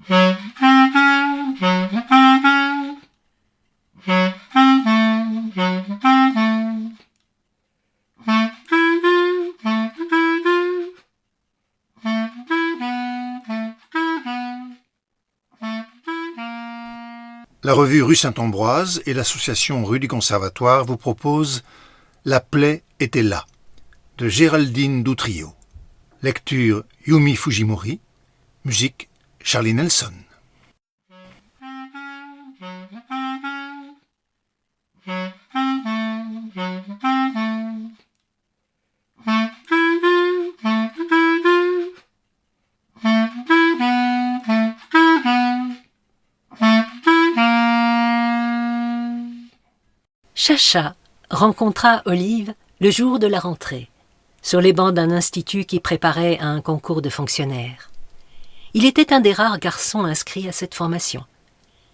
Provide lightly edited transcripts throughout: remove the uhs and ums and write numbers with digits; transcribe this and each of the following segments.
La revue Rue Saint-Ambroise et l'association Rue du Conservatoire vous proposent La plaie était là, de Géraldine Doutrio. Lecture Yumi Fujimori. Musique Charlie Nelson. Chacha rencontra Olive le jour de la rentrée, sur les bancs d'un institut qui préparait à un concours de fonctionnaires. Il était un des rares garçons inscrits à cette formation.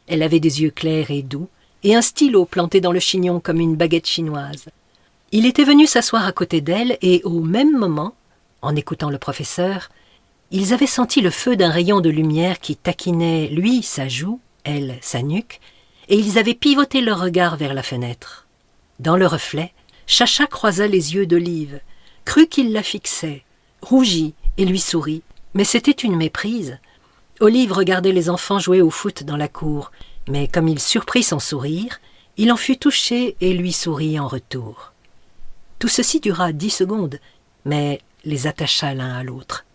Elle avait des yeux clairs et doux, et un stylo planté dans le chignon comme une baguette chinoise. Il était venu s'asseoir à côté d'elle et, au même moment, en écoutant le professeur, ils avaient senti le feu d'un rayon de lumière qui taquinait, lui, sa joue, elle, sa nuque, et ils avaient pivoté leur regard vers la fenêtre. Dans le reflet, Chacha croisa les yeux d'Olive, crut qu'il la fixait, rougit et lui sourit. Mais c'était une méprise. Olive regardait les enfants jouer au foot dans la cour, mais comme il surprit son sourire, il en fut touché et lui sourit en retour. Tout ceci dura 10 secondes, mais les attacha l'un à l'autre.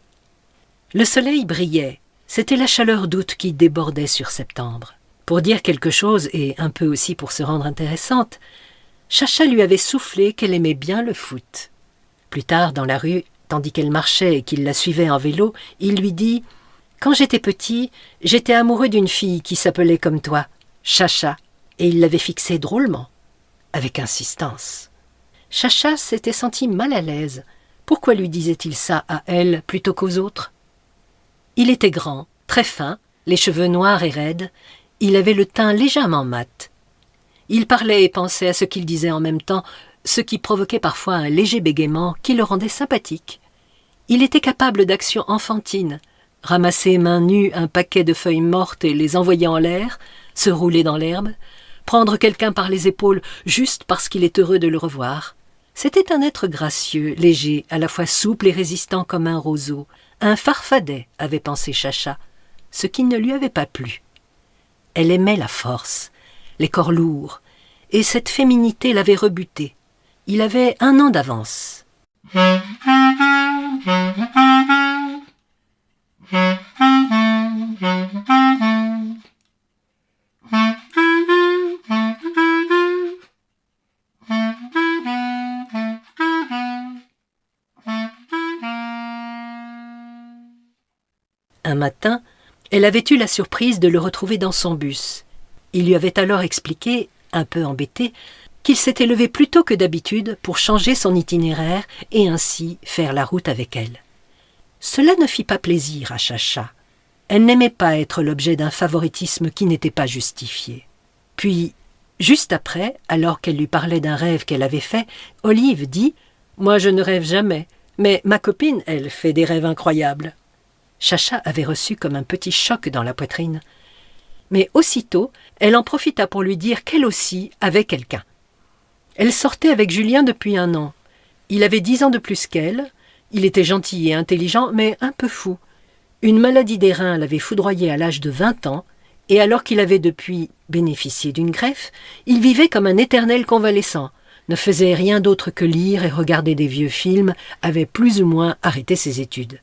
Le soleil brillait, c'était la chaleur d'août qui débordait sur septembre. Pour dire quelque chose, et un peu aussi pour se rendre intéressante, Chacha lui avait soufflé qu'elle aimait bien le foot. Plus tard, dans la rue, tandis qu'elle marchait et qu'il la suivait en vélo, il lui dit « Quand j'étais petit, j'étais amoureux d'une fille qui s'appelait comme toi, Chacha, et il l'avait fixée drôlement, avec insistance. » Chacha s'était senti mal à l'aise. Pourquoi lui disait-il ça à elle plutôt qu'aux autres? Il était grand, très fin, les cheveux noirs et raides. Il avait le teint légèrement mat. Il parlait et pensait à ce qu'il disait en même temps, ce qui provoquait parfois un léger bégaiement qui le rendait sympathique. Il était capable d'actions enfantines, ramasser main nue un paquet de feuilles mortes et les envoyer en l'air, se rouler dans l'herbe, prendre quelqu'un par les épaules juste parce qu'il est heureux de le revoir. C'était un être gracieux, léger, à la fois souple et résistant comme un roseau. Un farfadet, avait pensé Chacha, ce qui ne lui avait pas plu. Elle aimait la force, les corps lourds, et cette féminité l'avait rebuté. Il avait 1 an d'avance. Un matin, elle avait eu la surprise de le retrouver dans son bus. Il lui avait alors expliqué, un peu embêté, qu'il s'était levé plus tôt que d'habitude pour changer son itinéraire et ainsi faire la route avec elle. Cela ne fit pas plaisir à Chacha. Elle n'aimait pas être l'objet d'un favoritisme qui n'était pas justifié. Puis, juste après, alors qu'elle lui parlait d'un rêve qu'elle avait fait, Olive dit « Moi je ne rêve jamais, mais ma copine, elle, fait des rêves incroyables. » Chacha avait reçu comme un petit choc dans la poitrine. Mais aussitôt, elle en profita pour lui dire qu'elle aussi avait quelqu'un. Elle sortait avec Julien depuis 1 an. Il avait 10 ans de plus qu'elle. Il était gentil et intelligent, mais un peu fou. Une maladie des reins l'avait foudroyé à l'âge de 20 ans, et alors qu'il avait depuis bénéficié d'une greffe, il vivait comme un éternel convalescent, ne faisait rien d'autre que lire et regarder des vieux films, avait plus ou moins arrêté ses études.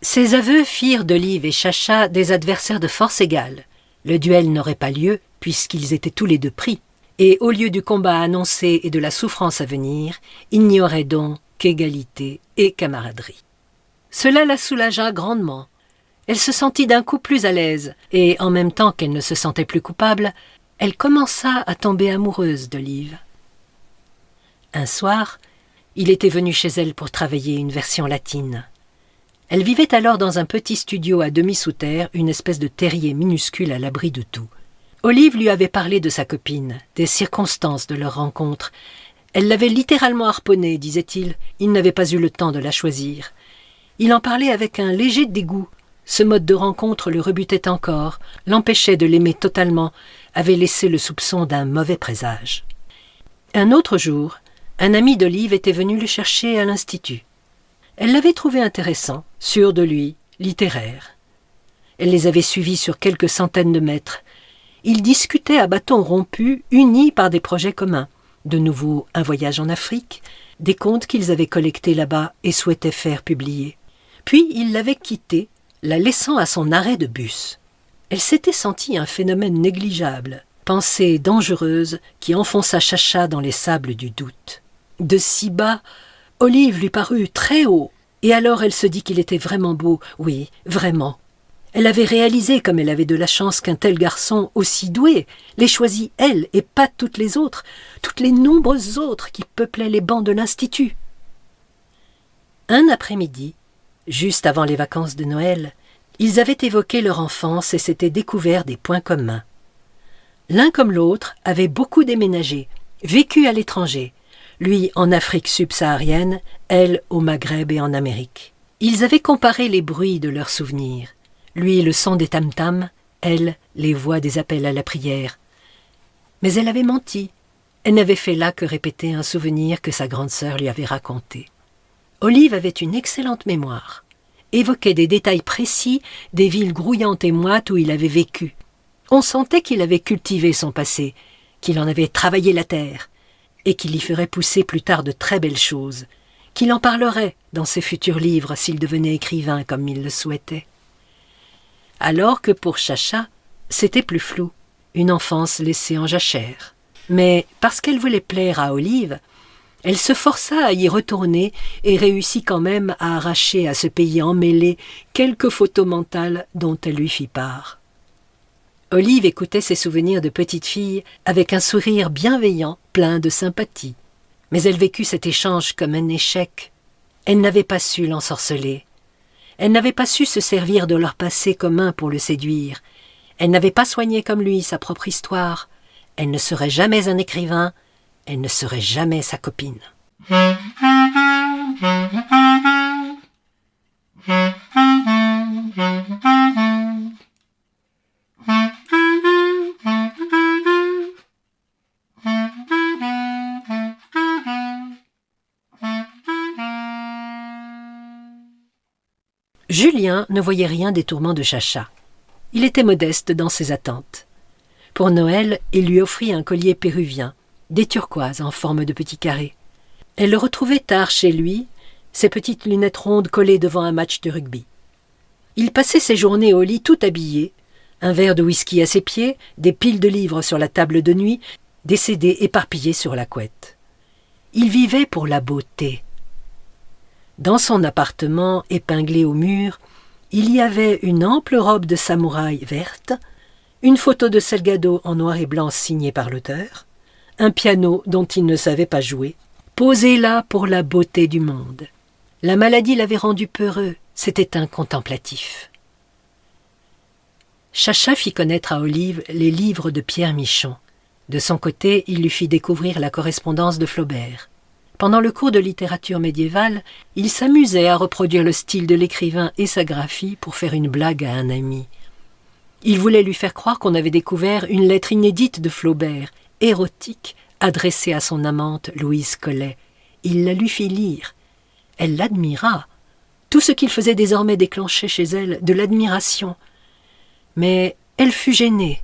Ces aveux firent d'Olive et Chacha des adversaires de force égale. Le duel n'aurait pas lieu, puisqu'ils étaient tous les deux pris, et au lieu du combat annoncé et de la souffrance à venir, il n'y aurait donc qu'égalité et camaraderie. Cela la soulagea grandement. Elle se sentit d'un coup plus à l'aise, et en même temps qu'elle ne se sentait plus coupable, elle commença à tomber amoureuse d'Olive. Un soir, il était venu chez elle pour travailler une version latine. Elle vivait alors dans un petit studio à demi sous terre, une espèce de terrier minuscule à l'abri de tout. Olive lui avait parlé de sa copine, des circonstances de leur rencontre. Elle l'avait littéralement harponnée, disait-il. Il n'avait pas eu le temps de la choisir. Il en parlait avec un léger dégoût. Ce mode de rencontre le rebutait encore, l'empêchait de l'aimer totalement, avait laissé le soupçon d'un mauvais présage. Un autre jour, un ami d'Olive était venu le chercher à l'Institut. Elle l'avait trouvé intéressant, sûr de lui, littéraire. Elle les avait suivis sur quelques centaines de mètres. Ils discutaient à bâtons rompus, unis par des projets communs. De nouveau un voyage en Afrique, des contes qu'ils avaient collectés là-bas et souhaitaient faire publier. Puis il l'avait quittée, la laissant à son arrêt de bus. Elle s'était sentie un phénomène négligeable, pensée dangereuse qui enfonça Chacha dans les sables du doute. De si bas, Olive lui parut très haut, et alors elle se dit qu'il était vraiment beau, oui, vraiment. Elle avait réalisé comme elle avait de la chance qu'un tel garçon aussi doué l'ait choisi elle et pas toutes les autres, toutes les nombreuses autres qui peuplaient les bancs de l'Institut. Un après-midi, juste avant les vacances de Noël, ils avaient évoqué leur enfance et s'étaient découverts des points communs. L'un comme l'autre avait beaucoup déménagé, vécu à l'étranger, lui en Afrique subsaharienne, elle au Maghreb et en Amérique. Ils avaient comparé les bruits de leurs souvenirs, lui le son des tam-tams, elle les voix des appels à la prière. Mais elle avait menti, elle n'avait fait là que répéter un souvenir que sa grande sœur lui avait raconté. Olive avait une excellente mémoire, évoquait des détails précis des villes grouillantes et moites où il avait vécu. On sentait qu'il avait cultivé son passé, qu'il en avait travaillé la terre, et qu'il y ferait pousser plus tard de très belles choses, qu'il en parlerait dans ses futurs livres s'il devenait écrivain comme il le souhaitait. Alors que pour Chacha, c'était plus flou, une enfance laissée en jachère. Mais parce qu'elle voulait plaire à Olive, elle se força à y retourner et réussit quand même à arracher à ce pays emmêlé quelques photos mentales dont elle lui fit part. Olive écoutait ses souvenirs de petite fille avec un sourire bienveillant, plein de sympathie. Mais elle vécut cet échange comme un échec. Elle n'avait pas su l'ensorceler. Elle n'avait pas su se servir de leur passé commun pour le séduire. Elle n'avait pas soigné comme lui sa propre histoire. Elle ne serait jamais un écrivain. Elle ne serait jamais sa copine. Julien ne voyait rien des tourments de Chacha. Il était modeste dans ses attentes. Pour Noël, il lui offrit un collier péruvien, des turquoises en forme de petits carrés. Elle le retrouvait tard chez lui, ses petites lunettes rondes collées devant un match de rugby. Il passait ses journées au lit tout habillé, un verre de whisky à ses pieds, des piles de livres sur la table de nuit, des CD éparpillés sur la couette. Il vivait pour la beauté. Dans son appartement épinglé au mur, il y avait une ample robe de samouraï verte, une photo de Salgado en noir et blanc signée par l'auteur, un piano dont il ne savait pas jouer, posé là pour la beauté du monde. La maladie l'avait rendu peureux, c'était un contemplatif. Chacha fit connaître à Olive les livres de Pierre Michon. De son côté, il lui fit découvrir la correspondance de Flaubert. Pendant le cours de littérature médiévale, il s'amusait à reproduire le style de l'écrivain et sa graphie pour faire une blague à un ami. Il voulait lui faire croire qu'on avait découvert une lettre inédite de Flaubert, érotique, adressée à son amante Louise Collet. Il la lui fit lire. Elle l'admira. Tout ce qu'il faisait désormais déclenchait chez elle de l'admiration. Mais elle fut gênée.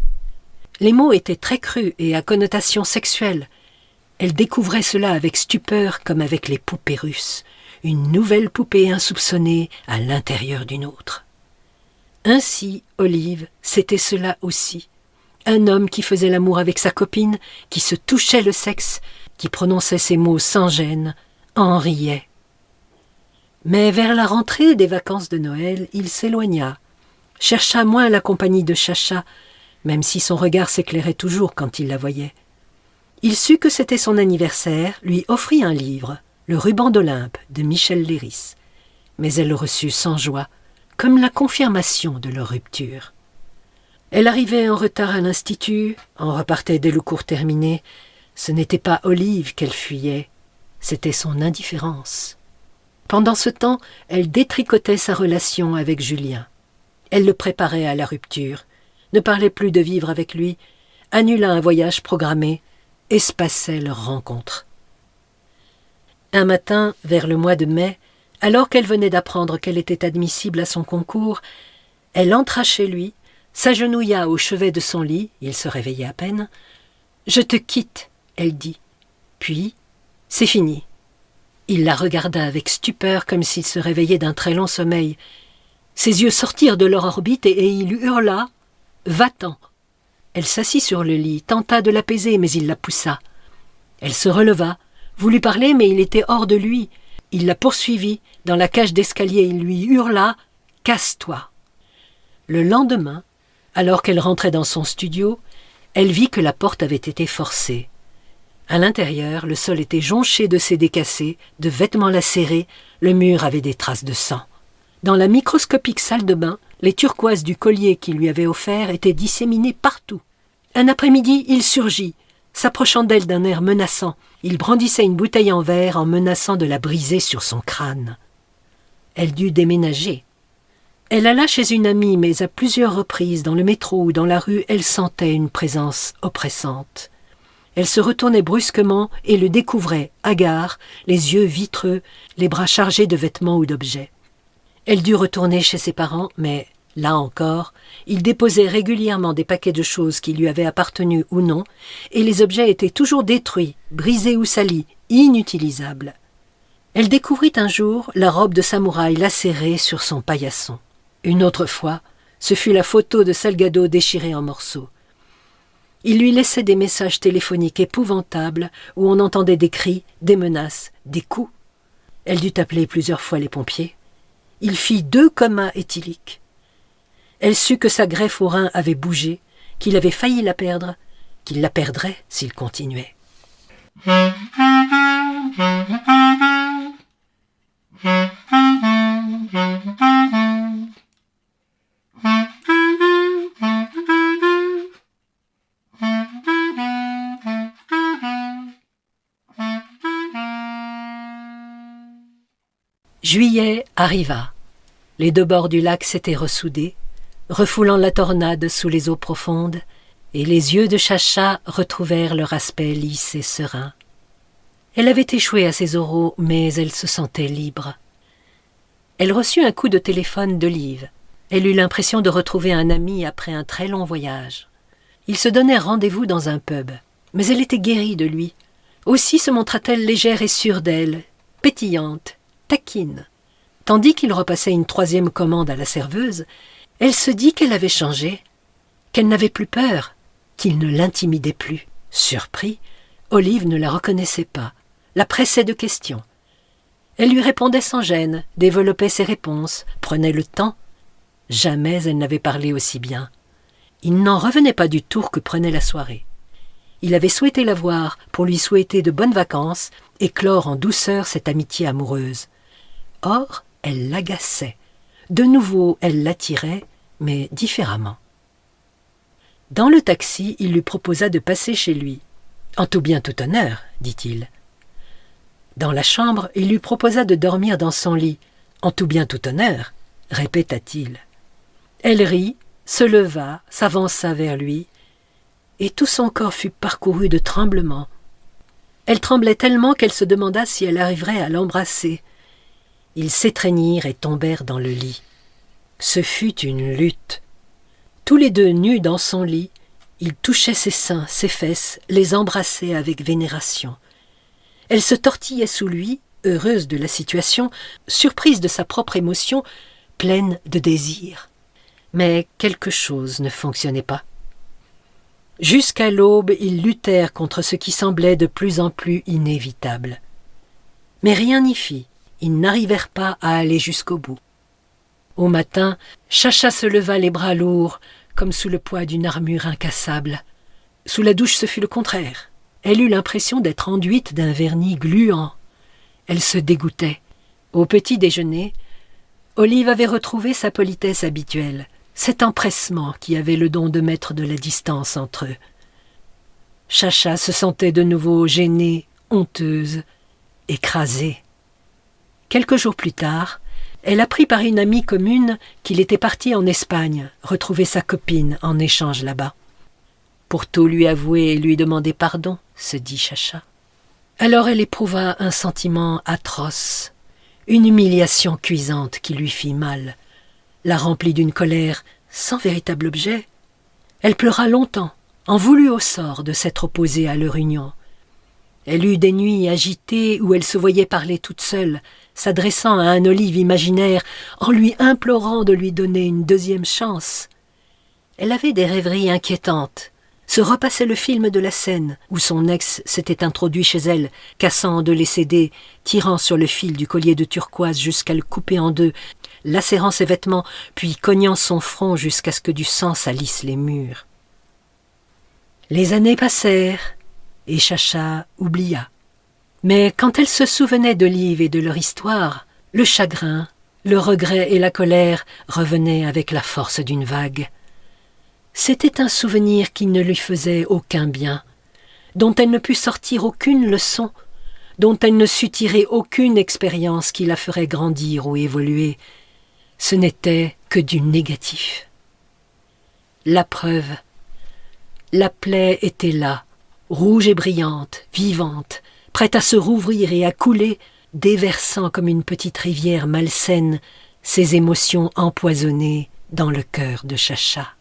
Les mots étaient très crus et à connotation sexuelle. Elle découvrait cela avec stupeur comme avec les poupées russes, une nouvelle poupée insoupçonnée à l'intérieur d'une autre. Ainsi, Olive, c'était cela aussi. Un homme qui faisait l'amour avec sa copine, qui se touchait le sexe, qui prononçait ses mots sans gêne, en riait. Mais vers la rentrée des vacances de Noël, il s'éloigna, chercha moins la compagnie de Chacha, même si son regard s'éclairait toujours quand il la voyait. Il sut que c'était son anniversaire, lui offrit un livre, Le ruban d'Olympe, de Michel Léris. Mais elle le reçut sans joie, comme la confirmation de leur rupture. Elle arrivait en retard à l'Institut, en repartait dès le cours terminé. Ce n'était pas Olive qu'elle fuyait, c'était son indifférence. Pendant ce temps, elle détricotait sa relation avec Julien. Elle le préparait à la rupture, ne parlait plus de vivre avec lui, annula un voyage programmé, espaçait leur rencontre. Un matin, vers le mois de mai, alors qu'elle venait d'apprendre qu'elle était admissible à son concours, elle entra chez lui, s'agenouilla au chevet de son lit, il se réveillait à peine. « Je te quitte », elle dit. Puis, « C'est fini ». Il la regarda avec stupeur comme s'il se réveillait d'un très long sommeil. Ses yeux sortirent de leur orbite et il hurla « Va-t'en ». Elle s'assit sur le lit, tenta de l'apaiser, mais il la poussa. Elle se releva, voulut parler, mais il était hors de lui. Il la poursuivit. Dans la cage d'escalier, il lui hurla « Casse-toi ». Le lendemain, alors qu'elle rentrait dans son studio, elle vit que la porte avait été forcée. À l'intérieur, le sol était jonché de CD cassés, de vêtements lacérés, le mur avait des traces de sang. Dans la microscopique salle de bain, les turquoises du collier qu'il lui avait offert étaient disséminées partout. Un après-midi, il surgit, s'approchant d'elle d'un air menaçant. Il brandissait une bouteille en verre en menaçant de la briser sur son crâne. Elle dut déménager. Elle alla chez une amie, mais à plusieurs reprises, dans le métro ou dans la rue, elle sentait une présence oppressante. Elle se retournait brusquement et le découvrait, hagard, les yeux vitreux, les bras chargés de vêtements ou d'objets. Elle dut retourner chez ses parents, mais, là encore, il déposait régulièrement des paquets de choses qui lui avaient appartenu ou non, et les objets étaient toujours détruits, brisés ou salis, inutilisables. Elle découvrit un jour la robe de samouraï lacérée sur son paillasson. Une autre fois, ce fut la photo de Salgado déchirée en morceaux. Il lui laissait des messages téléphoniques épouvantables où on entendait des cris, des menaces, des coups. Elle dut appeler plusieurs fois les pompiers. Il fit 2 comas éthyliques. Elle sut que sa greffe au rein avait bougé, qu'il avait failli la perdre, qu'il la perdrait s'il continuait. Juillet arriva. Les 2 bords du lac s'étaient ressoudés, refoulant la tornade sous les eaux profondes, et les yeux de Chacha retrouvèrent leur aspect lisse et serein. Elle avait échoué à ses oraux, mais elle se sentait libre. Elle reçut un coup de téléphone d'Olive. Elle eut l'impression de retrouver un ami après un très long voyage. Ils se donnèrent rendez-vous dans un pub, mais elle était guérie de lui. Aussi se montra-t-elle légère et sûre d'elle, pétillante, taquine. Tandis qu'il repassait une 3e commande à la serveuse, elle se dit qu'elle avait changé, qu'elle n'avait plus peur, qu'il ne l'intimidait plus. Surpris, Olive ne la reconnaissait pas, la pressait de questions. Elle lui répondait sans gêne, développait ses réponses, prenait le temps. Jamais elle n'avait parlé aussi bien. Il n'en revenait pas du tour que prenait la soirée. Il avait souhaité la voir pour lui souhaiter de bonnes vacances et clore en douceur cette amitié amoureuse. Or, elle l'agaçait. De nouveau, elle l'attirait, mais différemment. Dans le taxi, il lui proposa de passer chez lui. « En tout bien tout honneur », dit-il. Dans la chambre, il lui proposa de dormir dans son lit. « En tout bien tout honneur », répéta-t-il. Elle rit, se leva, s'avança vers lui, et tout son corps fut parcouru de tremblements. Elle tremblait tellement qu'elle se demanda si elle arriverait à l'embrasser. Ils s'étreignirent et tombèrent dans le lit. Ce fut une lutte. Tous les 2 nus dans son lit, il touchait ses seins, ses fesses, les embrassait avec vénération. Elle se tortillait sous lui, heureuse de la situation, surprise de sa propre émotion, pleine de désir. Mais quelque chose ne fonctionnait pas. Jusqu'à l'aube, ils luttèrent contre ce qui semblait de plus en plus inévitable. Mais rien n'y fit, ils n'arrivèrent pas à aller jusqu'au bout. Au matin, Chacha se leva les bras lourds, comme sous le poids d'une armure incassable. Sous la douche, ce fut le contraire. Elle eut l'impression d'être enduite d'un vernis gluant. Elle se dégoûtait. Au petit déjeuner, Olive avait retrouvé sa politesse habituelle, cet empressement qui avait le don de mettre de la distance entre eux. Chacha se sentait de nouveau gênée, honteuse, écrasée. Quelques jours plus tard, Elle apprit par une amie commune qu'il était parti en Espagne, retrouver sa copine en échange là-bas. Pour tout lui avouer et lui demander pardon, se dit Chacha. Alors elle éprouva un sentiment atroce, une humiliation cuisante qui lui fit mal, la remplit d'une colère sans véritable objet. Elle pleura longtemps, en voulut au sort de s'être opposée à leur union. Elle eut des nuits agitées où elle se voyait parler toute seule, s'adressant à un Olive imaginaire, en lui implorant de lui donner une deuxième chance. Elle avait des rêveries inquiétantes, se repassait le film de la scène où son ex s'était introduit chez elle, cassant de les CD, tirant sur le fil du collier de turquoise jusqu'à le couper en deux, lacérant ses vêtements, puis cognant son front jusqu'à ce que du sang salisse les murs. Les années passèrent, et Chacha oublia. Mais quand elle se souvenait d'Olive et de leur histoire, le chagrin, le regret et la colère revenaient avec la force d'une vague. C'était un souvenir qui ne lui faisait aucun bien, dont elle ne put sortir aucune leçon, dont elle ne sut tirer aucune expérience qui la ferait grandir ou évoluer. Ce n'était que du négatif. La preuve, la plaie était là, rouge et brillante, vivante, prête à se rouvrir et à couler, déversant comme une petite rivière malsaine ses émotions empoisonnées dans le cœur de Chacha.